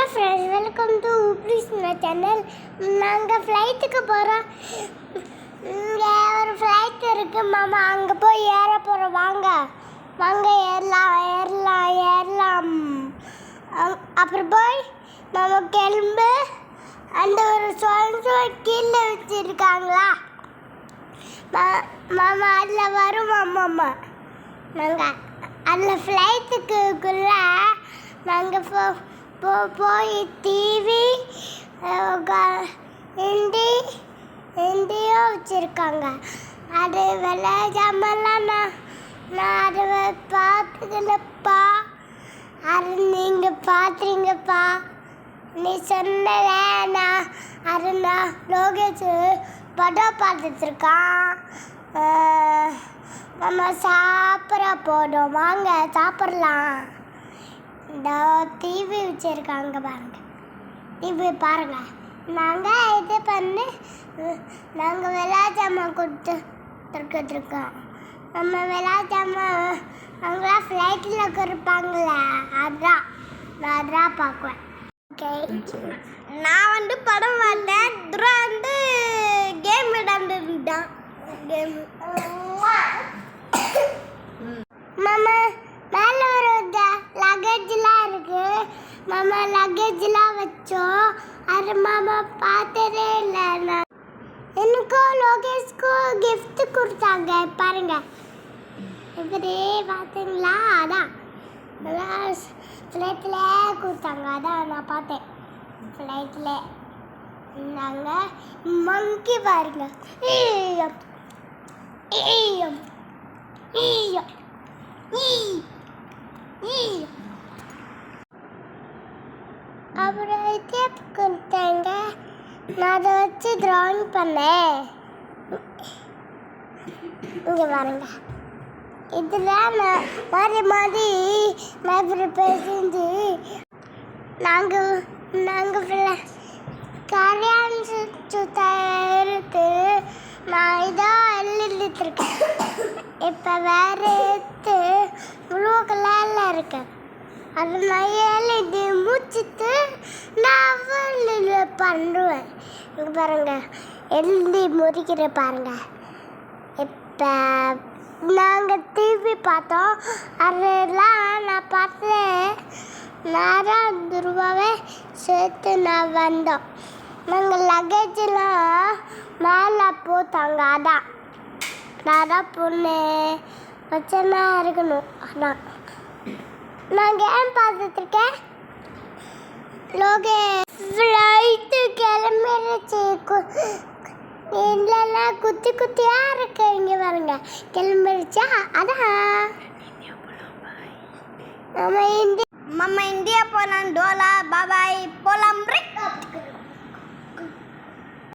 Hello friends, welcome to உப்ரிஸ்னா channel. நாங்கள் ஃப்ளைட்டுக்கு போகிறோம். இங்கே ஒரு ஃப்ளைட் இருக்குது மாமா, அங்கே போய் ஏற போகிறோம். வாங்க வாங்க, ஏறலாம். அப்புறம் போய் நம்ம கிளம்பு. அந்த ஒரு சொல் கீழே வச்சுருக்காங்களா மாமா, அதில் வரும் மாமா. நாங்கள் அதில் ஃப்ளைட்டுக்குள்ளே நாங்கள் போய் டிவி ஹிந்தியும் வச்சுருக்காங்க. அது விளையாடாமலாம் நான் அதை பார்த்துக்கலப்பா. அது நீங்கள் பார்த்துறீங்கப்பா. நீ சொன்னேன் நான் லோகேஷ் படம் பார்த்துட்ருக்கான். நம்ம சாப்பிட போதும், வாங்க சாப்பிட்லாம். இந்த டிவி வச்சுருக்காங்க பாருங்க, டிவி பாருங்க. நாங்கள் இது பண்ணி நாங்கள் விளையாடாமல் கொடுத்துருக்கோம். நம்ம விளையாடாமல் அவங்களாம் ஃப்ளைட்டில் கொடுப்பாங்களே, அதான் பார்க்குவேன். ஓகே, நான் படம் வந்தேன். துரா கேம் விளையாண்டுட்டான். மாமா மேலே ஒரு லக்கேஜ்லாம் இருக்கு மாமா. லக்கேஜ்லாம் வச்சோம். அது மாமா பார்த்ததே இல்லை. நான் எனக்கும் லோகேஷ்க்கும் கிஃப்ட் கொடுத்தாங்க பாருங்க. இப்படி பார்த்தீங்களா? அதான் ஃப்ளைட்டில் கொடுத்தாங்க. அதான் நான் பார்த்தேன் ஃப்ளைட்டில். நாங்கள் மங்கி பாருங்க. அப்புறம் டேப் கொடுத்தாங்க. நான் அதை வச்சு ட்ராயிங் பண்ணேன். இங்கே பாருங்க, இதில் நான் மாதிரி ப்ரிப்பேர் செஞ்சு நாங்கள் கல்யாண சுத்தருக்கு நான் இதாக எழுதிட்டுருக்கேன். இப்போ வேறு எடுத்து ப்ளூ கலரில் இருக்கேன். அது நான் எழுதி முடிச்சுட்டு நான் பண்ணுவேன். இங்கே பாருங்க, எழுதி முடிக்கிற பாருங்க. இப்போ நாங்கள் டிவி பார்த்தோம். அதெல்லாம் நான் பார்த்தேன். ரூபாவே சேர்த்து நான் வந்தோம். நாங்கள் லக்கேஜெலாம் மேலே போத்தாங்க. அதான் பொண்ணு வச்சனா இருக்கணும். அதான் நான் கேம் பார்த்துட்ருக்கேன். ஃப்ளைட்டு கிளம்பிடுச்சு. இல்லைலாம் குத்தியாக இருக்கு. இங்கே பாருங்க, கிளம்பிடுச்சா? அதான் நம்ம இந்தியா போகலாம். டோலா பாபாய் போகலாம்.